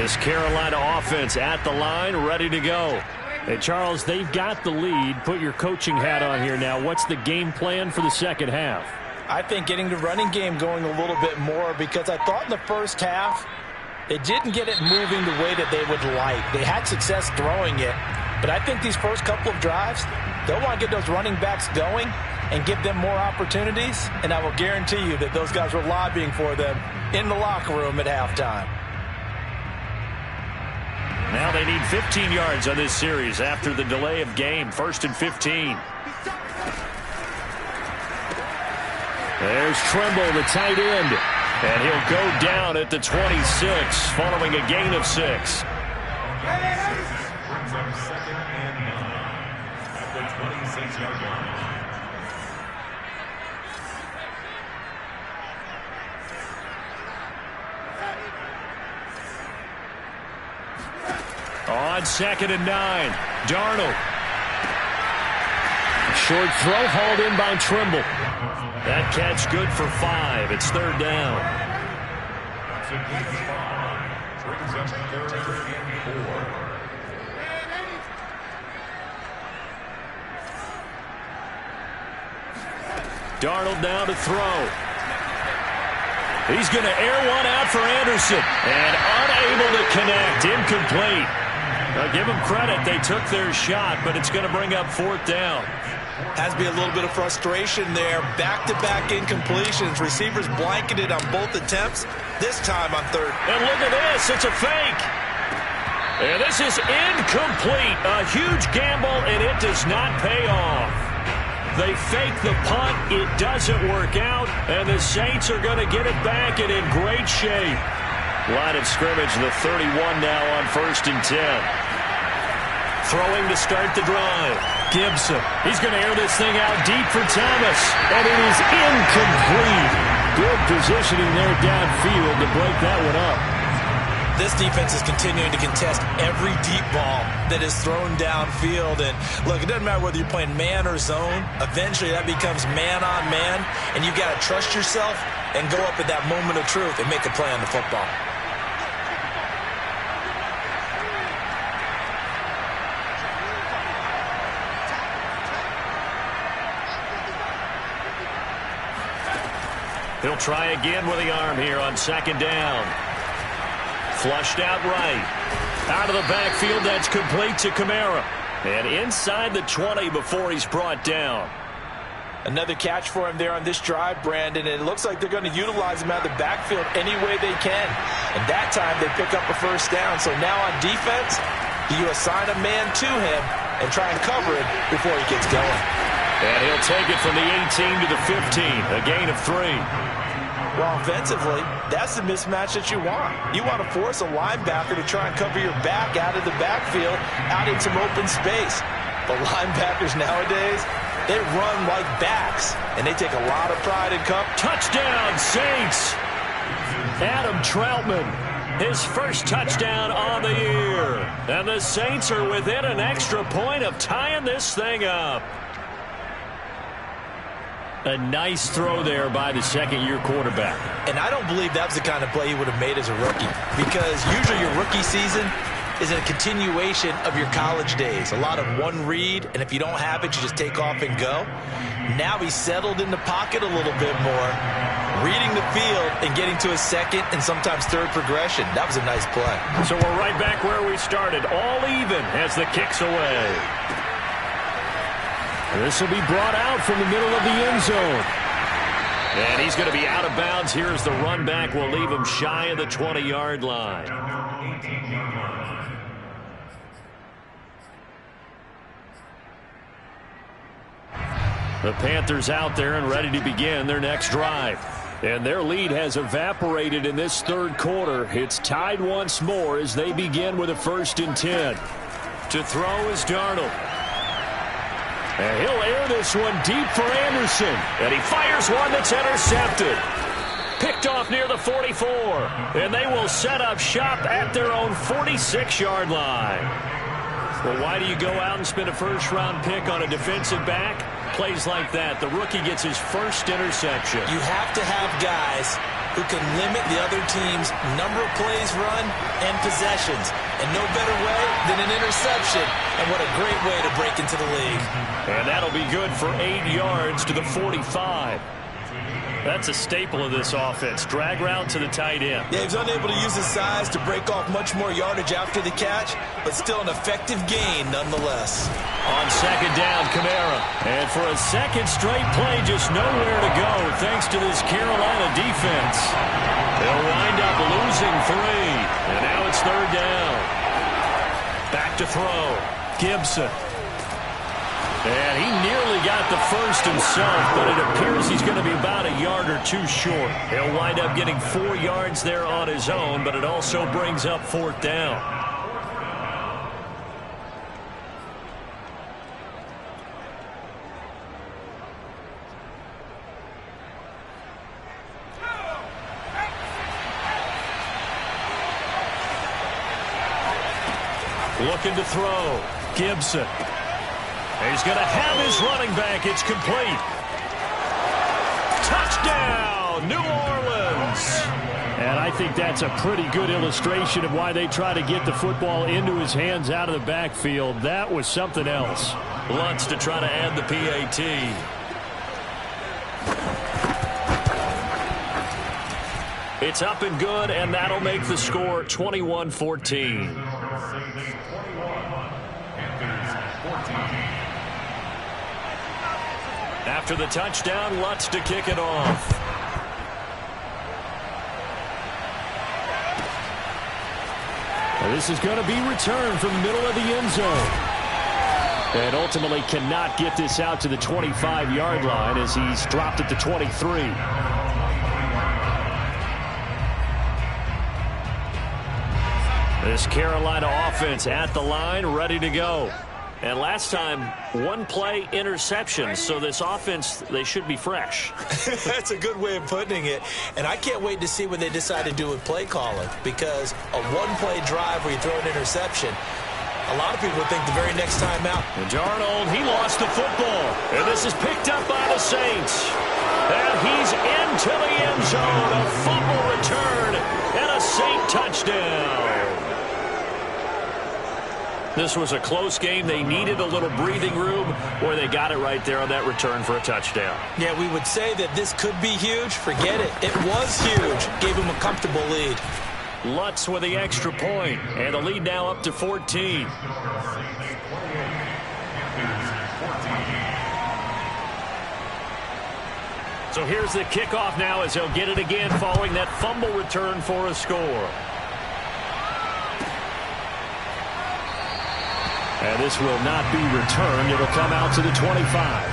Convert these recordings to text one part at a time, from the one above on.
This Carolina offense at the line, ready to go. Hey, Charles, they've got the lead. Put your coaching hat on here now. What's the game plan for the second half? I think getting the running game going a little bit more, because I thought in the first half they didn't get it moving the way that they would like. They had success throwing it, but I think these first couple of drives, they'll want to get those running backs going and give them more opportunities, and I will guarantee you that those guys were lobbying for them in the locker room at halftime. Now they need 15 yards on this series after the delay of game. 1st and 15. There's Trimble, the tight end. And he'll go down at the 26 following a gain of 6. On 2nd and 9, Darnold. Short throw hauled in by Trimble. That catch good for 5. It's 3rd down. Darnold now to throw. He's going to air one out for Anderson. And unable to connect. Incomplete. I'll give them credit. They took their shot, but it's going to bring up 4th down. Has to be a little bit of frustration there. Back-to-back incompletions. Receivers blanketed on both attempts. This time on 3rd. And look at this. It's a fake. And this is incomplete. A huge gamble, and it does not pay off. They fake the punt. It doesn't work out, and the Saints are going to get it back and in great shape. Line of scrimmage, the 31 now on 1st and 10. Throwing to start the drive. Gibson. He's going to air this thing out deep for Thomas. And it is incomplete. Good positioning there downfield to break that one up. This defense is continuing to contest every deep ball that is thrown downfield. And look, it doesn't matter whether you're playing man or zone. Eventually that becomes man on man. And you've got to trust yourself and go up at that moment of truth and make a play on the football. He'll try again with the arm here on 2nd down. Flushed out right. Out of the backfield, that's complete to Kamara. And inside the 20 before he's brought down. Another catch for him there on this drive, Brandon. And it looks like they're going to utilize him out of the backfield any way they can. And that time they pick up a 1st down. So now on defense, you assign a man to him and try and cover it before he gets going. And he'll take it from the 18 to the 15, a gain of 3. Well, offensively, that's the mismatch that you want. You want to force a linebacker to try and cover your back out of the backfield, out in some open space. But linebackers nowadays, they run like backs, and they take a lot of pride in cover. Touchdown, Saints! Adam Troutman, his first touchdown on the year. And the Saints are within an extra point of tying this thing up. A nice throw there by the 2nd-year quarterback. And I don't believe that was the kind of play he would have made as a rookie, because usually your rookie season is a continuation of your college days. A lot of one read, and if you don't have it, you just take off and go. Now he's settled in the pocket a little bit more, reading the field and getting to his 2nd and sometimes 3rd progression. That was a nice play. So we're right back where we started, all even as the kick's away. This will be brought out from the middle of the end zone. And he's going to be out of bounds here as the run back will leave him shy of the 20-yard line. The Panthers out there and ready to begin their next drive. And their lead has evaporated in this 3rd quarter. It's tied once more as they begin with a 1st and 10. To throw is Darnold. And he'll air this one deep for Anderson. And he fires one that's intercepted. Picked off near the 44. And they will set up shop at their own 46-yard line. Well, why do you go out and spend a 1st-round pick on a defensive back? Plays like that. The rookie gets his 1st interception. You have to have guys who can limit the other team's number of plays run and possessions. And no better way than an interception. And what a great way to break into the league. And that'll be good for 8 yards to the 45. That's a staple of this offense. Drag route to the tight end. Yeah, he was unable to use his size to break off much more yardage after the catch, but still an effective gain nonetheless. On second down, Kamara. And for a second straight play, just nowhere to go thanks to this Carolina defense. They'll wind up losing 3. And now it's third down. Back to throw. Gibson. And he nearly got the first himself, but it appears he's going to be about a yard or 2 short. He'll wind up getting 4 yards there on his own, but it also brings up fourth down. Looking to throw. Gibson. He's going to have his running back. It's complete. Touchdown, New Orleans. And I think that's a pretty good illustration of why they try to get the football into his hands out of the backfield. That was something else. Lutz to try to add the PAT. It's up and good, and that'll make the score 21-14. After the touchdown, Lutz to kick it off. And this is going to be returned from the middle of the end zone. And ultimately cannot get this out to the 25-yard line as he's dropped at the 23. This Carolina offense at the line, ready to go. And last time, 1-play interception. So this offense, they should be fresh. That's a good way of putting it. And I can't wait to see what they decide to do with play calling. Because a 1-play drive where you throw an interception, a lot of people would think the very next time out. And Darnold, he lost the football. And this is picked up by the Saints. And he's into the end zone. A fumble return and a Saint touchdown. This was a close game. They needed a little breathing room, or they got it right there on that return for a touchdown. Yeah, we would say that this could be huge. Forget it. It was huge. Gave him a comfortable lead. Lutz with the extra point, and the lead now up to 14. So here's the kickoff now as he'll get it again following that fumble return for a score. And this will not be returned. It'll come out to the 25.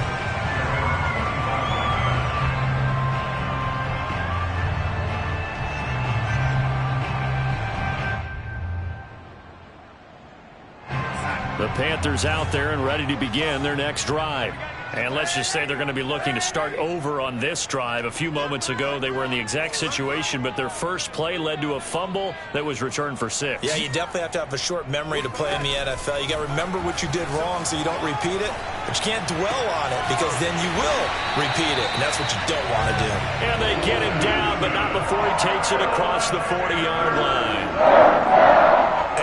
The Panthers out there and ready to begin their next drive. And let's just say they're going to be looking to start over on this drive. A few moments ago, they were in the exact situation, but their first play led to a fumble that was returned for 6. Yeah, you definitely have to have a short memory to play in the NFL. You got to remember what you did wrong so you don't repeat it, but you can't dwell on it because then you will repeat it, and that's what you don't want to do. And they get him down, but not before he takes it across the 40-yard line.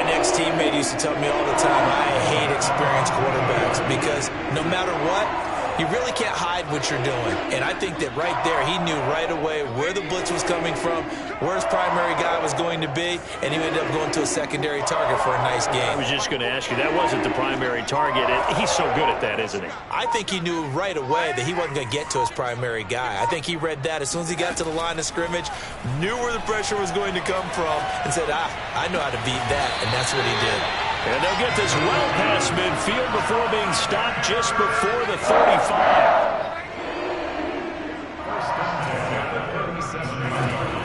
An ex-teammate used to tell me all the time, I hate experienced quarterbacks because no matter what, you really can't hide what you're doing. And I think that right there, he knew right away where the blitz was coming from, where his primary guy was going to be, and he ended up going to a secondary target for a nice game. I was just going to ask you, that wasn't the primary target. He's so good at that, isn't he? I think he knew right away that he wasn't going to get to his primary guy. I think he read that as soon as he got to the line of scrimmage, knew where the pressure was going to come from, and said, I know how to beat that, and that's what he did. And they'll get this well past midfield before being stopped just before the 35.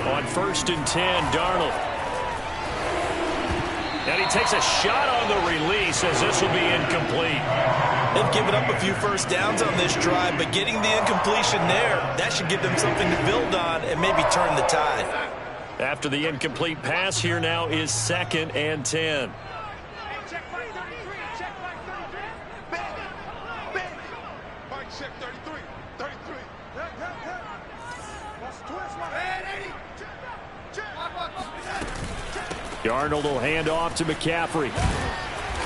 On 1st and 10, Darnold. And he takes a shot on the release as this will be incomplete. They've given up a few first downs on this drive, but getting the incompletion there, that should give them something to build on and maybe turn the tide. After the incomplete pass, here now is 2nd and 10. Darnold will hand off to McCaffrey.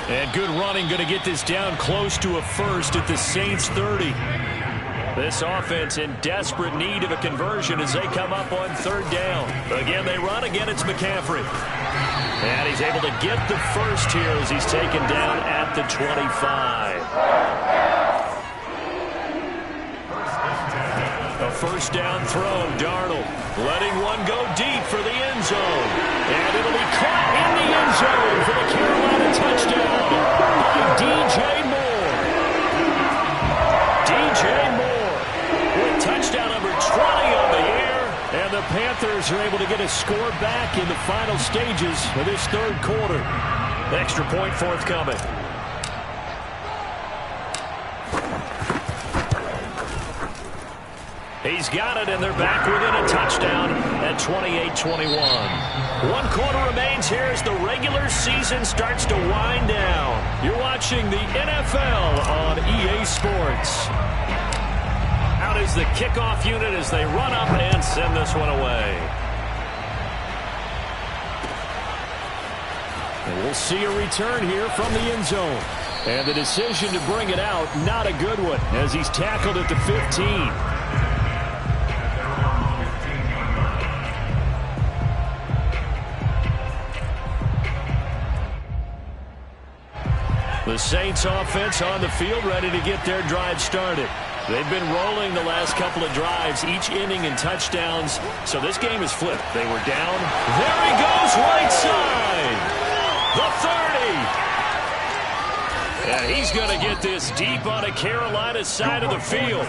And good running, going to get this down close to a first at the Saints 30. This offense in desperate need of a conversion as they come up on third down. Again, they run. Again, it's McCaffrey. And he's able to get the first here as he's taken down at the 25. A first down throw, Darnold letting one go deep for the end zone. And it'll be caught in the end zone for the Carolina touchdown by DJ Moore. DJ Moore with touchdown number 20 on the year. And the Panthers are able to get a score back in the final stages of this third quarter. Extra point forthcoming. He's got it, and they're back within a touchdown at 28-21. One quarter remains here as the regular season starts to wind down. You're watching the NFL on EA Sports. Out is the kickoff unit as they run up and send this one away. And we'll see a return here from the end zone. And the decision to bring it out, not a good one, as he's tackled at the 15. The Saints offense on the field ready to get their drive started. They've been rolling the last couple of drives, each inning in touchdowns. So this game is flipped. They were down. There he goes, right side. The 30. And he's going to get this deep on the Carolina side of the field.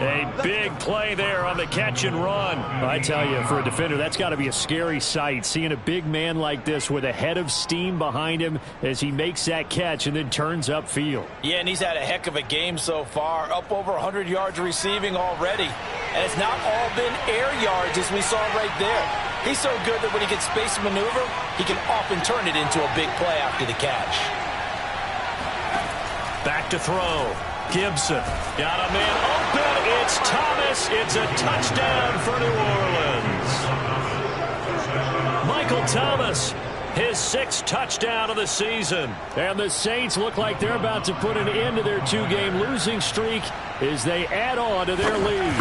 A big play there on the catch and run. I tell you, for a defender, that's got to be a scary sight, seeing a big man like this with a head of steam behind him as he makes that catch and then turns upfield. Yeah, and he's had a heck of a game so far, up over 100 yards receiving already. And it's not all been air yards as we saw right there. He's so good that when he gets space to maneuver, he can often turn it into a big play after the catch. Back to throw. Gibson got a man open. It's Thomas. It's a touchdown for New Orleans. Michael Thomas, his 6th touchdown of the season. And the Saints look like they're about to put an end to their 2-game losing streak as they add on to their lead.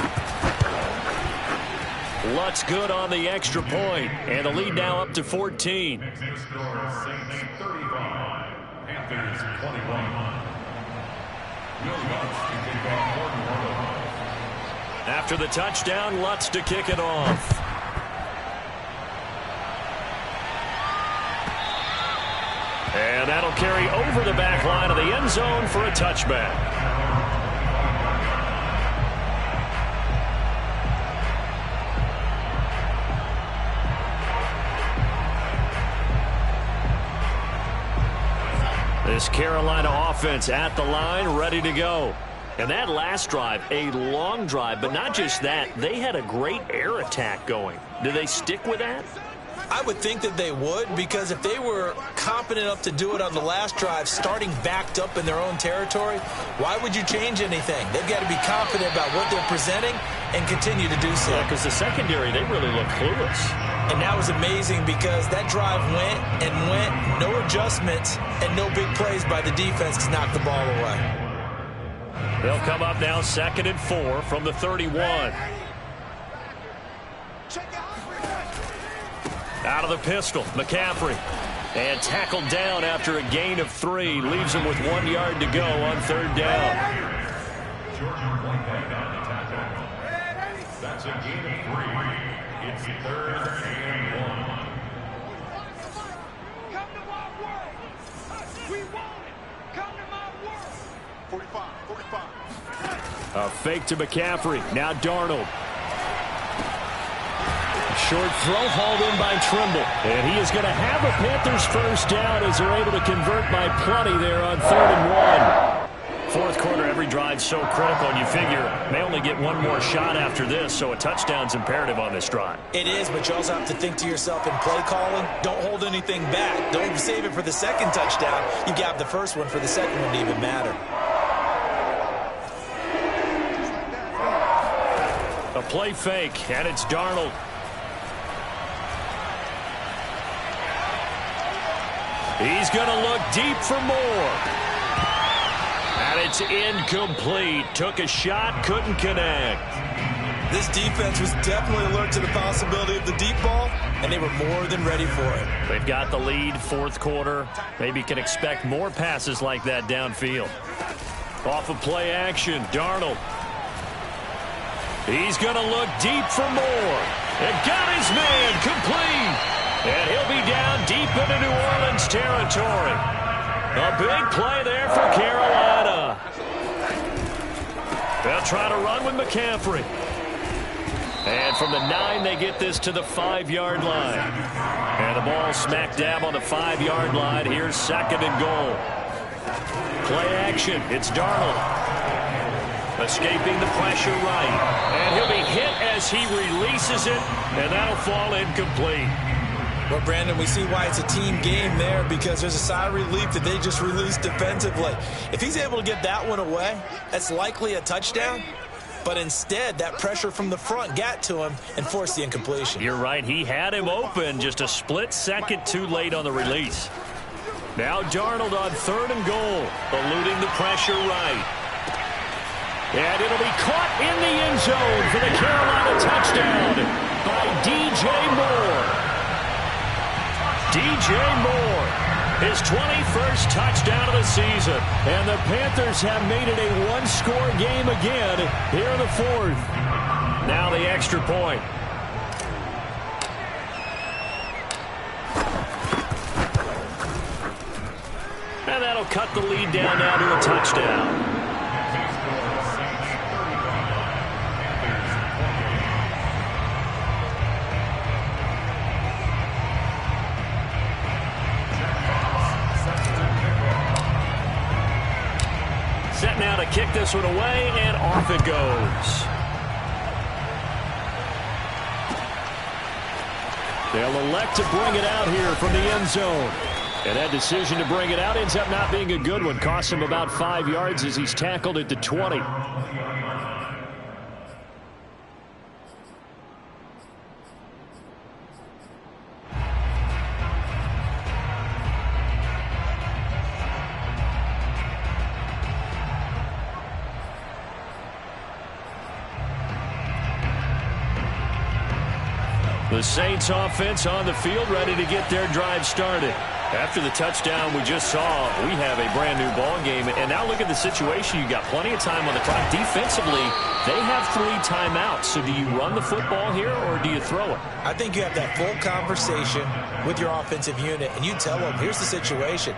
Lutz good on the extra point, and the lead now up to 14. Saints 35, Panthers 21. After the touchdown, Lutz to kick it off. And that'll carry over the back line of the end zone for a touchback. This Carolina offense at the line, ready to go. And that last drive, a long drive, but not just that. They had a great air attack going. Do they stick with that? I would think that they would, because if they were competent enough to do it on the last drive, starting backed up in their own territory, why would you change anything? They've got to be confident about what they're presenting and continue to do so. Yeah, because the secondary, they really look clueless. And that was amazing because that drive went and went, no adjustments, and no big plays by the defense to knock the ball away. They'll come up now 2nd and 4 from the 31. Out of the pistol, McCaffrey. And tackled down after a gain of 3. Leaves him with 1 yard to go on third down. That's a gain of 3. It's 3rd and 1. Come to my world. We want it. Come to my world. 45. A fake to McCaffrey. Now Darnold. Short throw hauled in by Trimble. And he is going to have a Panthers first down as they're able to convert by plenty there on 3rd and 1. Fourth quarter, every drive so critical, and you figure may only get one more shot after this, so a touchdown's imperative on this drive. It is, but you also have to think to yourself in play calling, don't hold anything back. Don't save it for the second touchdown. You got the first one for the second one to even matter. A play fake, and it's Darnold. He's going to look deep for more. And it's incomplete. Took a shot, couldn't connect. This defense was definitely alert to the possibility of the deep ball, and they were more than ready for it. They've got the lead, fourth quarter. Maybe can expect more passes like that downfield. Off of play action, Darnold. He's going to look deep for more. And got his man complete. And he'll be down deep into New Orleans territory. A big play there for Carolina. They'll try to run with McCaffrey. And from the 9, they get this to the 5-yard line. And the ball smack dab on the 5-yard line. Here's 2nd and goal. Play action. It's Darnold. Escaping the pressure right. And he'll be hit as he releases it. And that'll fall incomplete. Well, Brandon, we see why it's a team game there, because there's a sigh of relief that they just released defensively. If he's able to get that one away, that's likely a touchdown. But instead, that pressure from the front got to him and forced the incompletion. You're right. He had him open, just a split second too late on the release. Now Darnold on 3rd and goal, eluding the pressure right. And it'll be caught in the end zone for the Carolina touchdown by DJ Moore. DJ Moore, his 21st touchdown of the season. And the Panthers have made it a one-score game again here in the 4th. Now the extra point. And that'll cut the lead down now to a touchdown. Set now to kick this one away, and off it goes. They'll elect to bring it out here from the end zone. And that decision to bring it out ends up not being a good one. Costs him about 5 yards as he's tackled at the 20. The Saints offense on the field, ready to get their drive started. After the touchdown we just saw, we have a brand new ball game. And now look at the situation. You got plenty of time on the clock. Defensively, they have 3 timeouts. So do you run the football here or do you throw it? I think you have that full conversation with your offensive unit, and you tell them, here's the situation.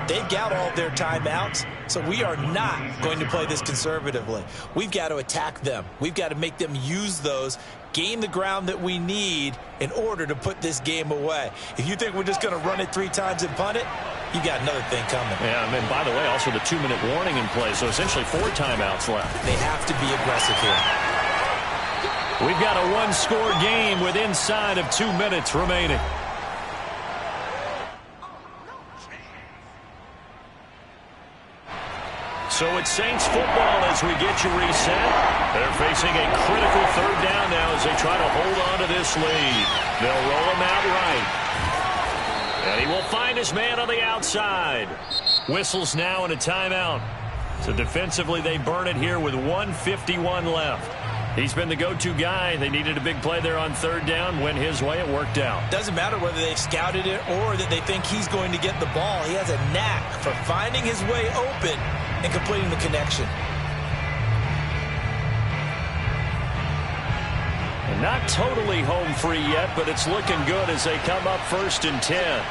They've got all their timeouts, so we are not going to play this conservatively. We've got to attack them. We've got to make them use those, gain the ground that we need in order to put this game away. If you think we're just going to run it 3 times and punt it, you got another thing coming. Yeah, I mean, by the way, also the 2-minute warning in play, so essentially 4 timeouts left. They have to be aggressive here. We've got a one-score game with inside of 2 minutes remaining. So it's Saints football as we get you reset. They're facing a critical 3rd down now as they try to hold on to this lead. They'll roll him out right. And he will find his man on the outside. Whistles now and a timeout. So defensively they burn it here with 1:51 left. He's been the go-to guy. They needed a big play there on 3rd down. Went his way. It worked out. Doesn't matter whether they've scouted it or that they think he's going to get the ball. He has a knack for finding his way open and completing the connection. And not totally home free yet, but it's looking good as they come up 1st and 10.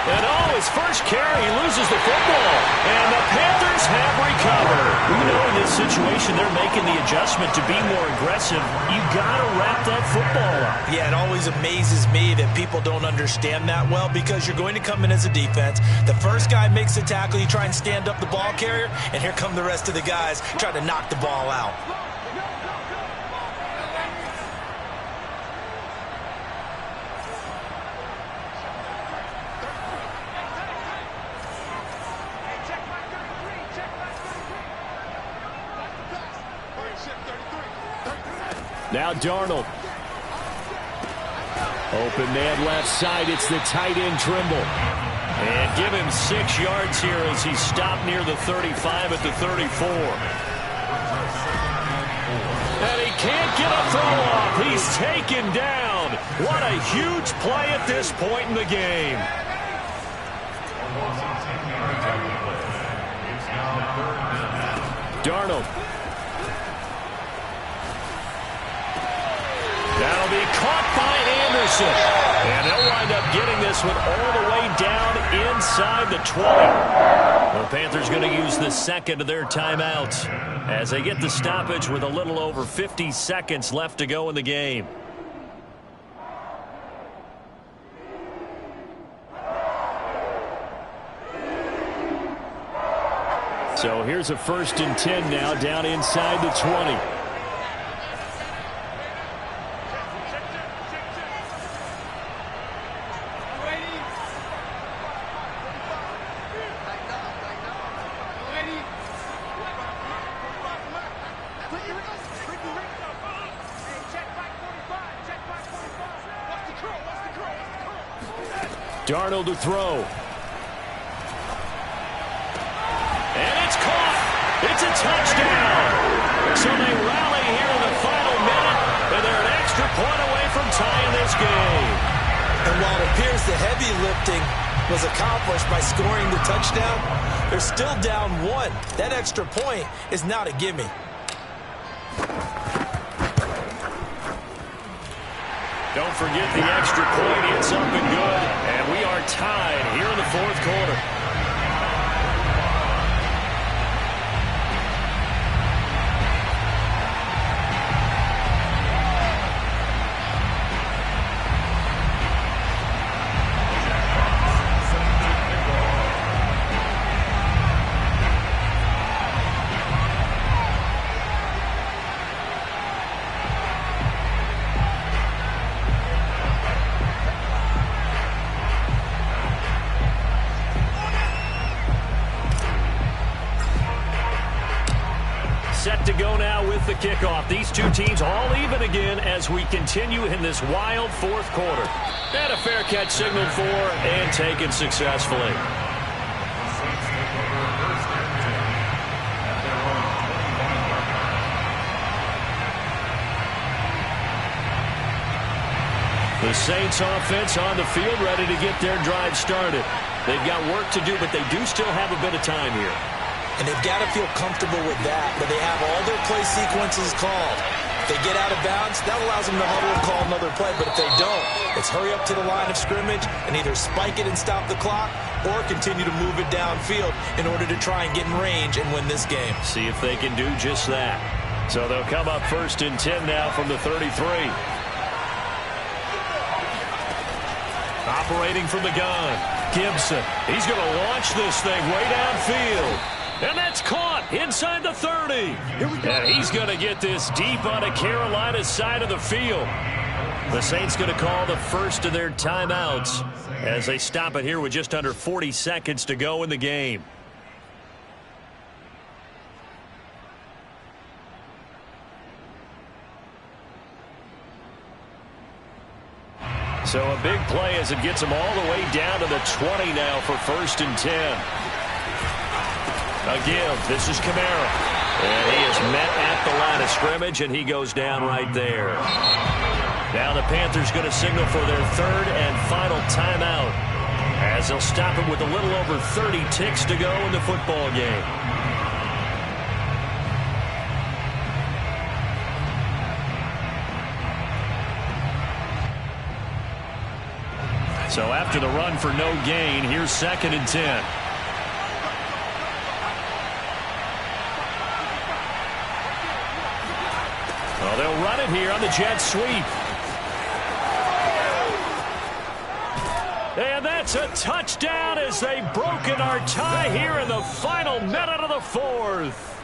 And his first carry, he loses the football. And the Panthers have recovered. We know in this situation they're making the adjustment to be more aggressive. You got to wrap that football up. Yeah, it always amazes me that people don't understand that well, because you're going to come in as a defense. The first guy makes the tackle, you try and stand up the ball carrier, and here come the rest of the guys trying to knock the ball out. Now Darnold. Open man left side. It's the tight end Trimble. And give him 6 yards here as he stopped near the 35 at the 34. And he can't get a throw off. He's taken down. What a huge play at this point in the game. Darnold. That'll be caught by Anderson. And they'll wind up getting this one all the way down inside the 20. The Panthers going to use the second of their timeouts as they get the stoppage with a little over 50 seconds left to go in the game. So here's a 1st and 10 now down inside the 20. Darnold to throw. And it's caught. It's a touchdown. So they rally here in the final minute, and they're an extra point away from tying this game. And while it appears the heavy lifting was accomplished by scoring the touchdown, they're still down 1. That extra point is not a gimme. Don't forget the extra point. It's up and good. And we are tied here in the 4th quarter. Set to go now with the kickoff. These two teams all even again as we continue in this wild 4th quarter. And a fair catch signaled for and taken successfully. The Saints offense on the field ready to get their drive started. They've got work to do, but they do still have a bit of time here. And they've got to feel comfortable with that, but they have all their play sequences called. If they get out of bounds, that allows them to huddle and call another play. But if they don't, it's hurry up to the line of scrimmage and either spike it and stop the clock or continue to move it downfield in order to try and get in range and win this game. See if they can do just that. So they'll come up 1st and 10 now from the 33. Operating from the gun, Gibson. He's going to launch this thing way downfield. And that's caught inside the 30. Here we go. And he's going to get this deep on a Carolina side of the field. The Saints going to call the first of their timeouts as they stop it here with just under 40 seconds to go in the game. So a big play as it gets them all the way down to the 20 now for 1st and 10. A give. This is Kamara. And he is met at the line of scrimmage, and he goes down right there. Now the Panthers going to signal for their 3rd and final timeout as they'll stop it with a little over 30 ticks to go in the football game. So after the run for no gain, here's 2nd and 10. Well, they'll run it here on the jet sweep. And that's a touchdown as they've broken our tie here in the final minute of the 4th.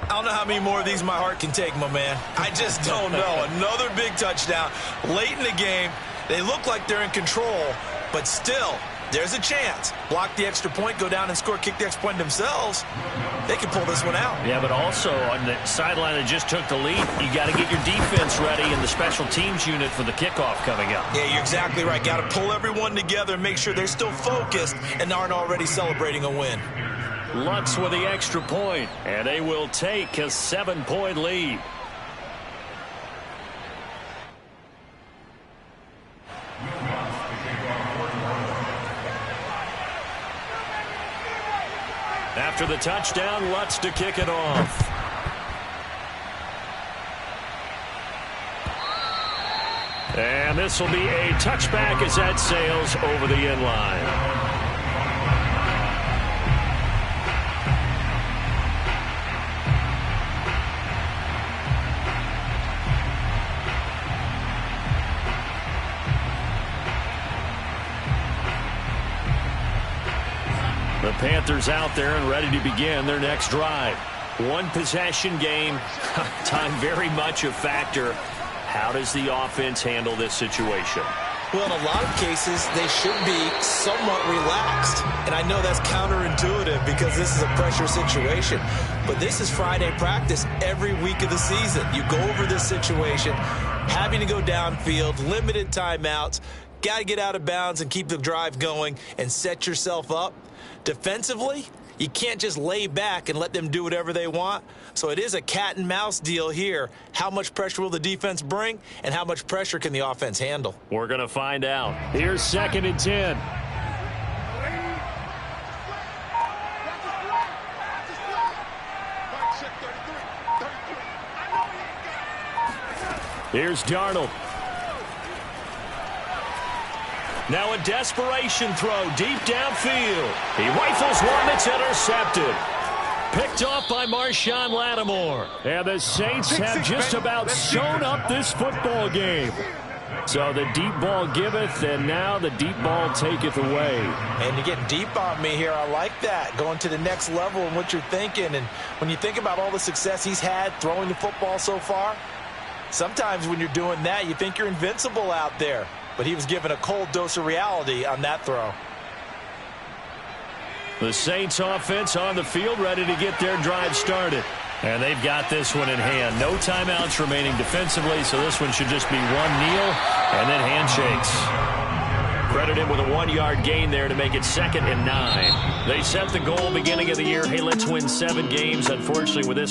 I don't know how many more of these my heart can take, my man. I just don't know. Another big touchdown late in the game. They look like they're in control, but still, There's a chance. Block the extra point, go down and score, kick the extra point themselves. They can pull this one out. Yeah, but also on the sideline that just took the lead, you got to get your defense ready and the special teams unit for the kickoff coming up. Yeah, you're exactly right. Got to pull everyone together and make sure they're still focused and aren't already celebrating a win. Lutz with the extra point, and they will take a 7-point lead. After the touchdown, Lutz to kick it off. And this will be a touchback as that sails over the end line. The Panthers out there and ready to begin their next drive. One possession game, time very much a factor. How does the offense handle this situation? Well, in a lot of cases, they should be somewhat relaxed. And I know that's counterintuitive because this is a pressure situation. But this is Friday practice every week of the season. You go over this situation, having to go downfield, limited timeouts, got to get out of bounds and keep the drive going and set yourself up. Defensively, you can't just lay back and let them do whatever they want. So it is a cat and mouse deal here. How much pressure will the defense bring, and how much pressure can the offense handle? We're going to find out. Here's 2nd and 10. Here's Darnold. Now a desperation throw deep downfield. He rifles one that's intercepted. Picked off by Marshawn Lattimore. And the Saints have just about sewn up this football game. So the deep ball giveth, and now the deep ball taketh away. And you're getting deep on me here. I like that. Going to the next level and what you're thinking. And when you think about all the success he's had throwing the football so far, sometimes when you're doing that, you think you're invincible out there. But he was given a cold dose of reality on that throw. The Saints offense on the field, ready to get their drive started. And they've got this one in hand. No timeouts remaining defensively, so this one should just be one kneel and then handshakes. Credit him with a 1-yard gain there to make it 2nd and 9. They set the goal beginning of the year. Hey, let's win 7 games. Unfortunately, with this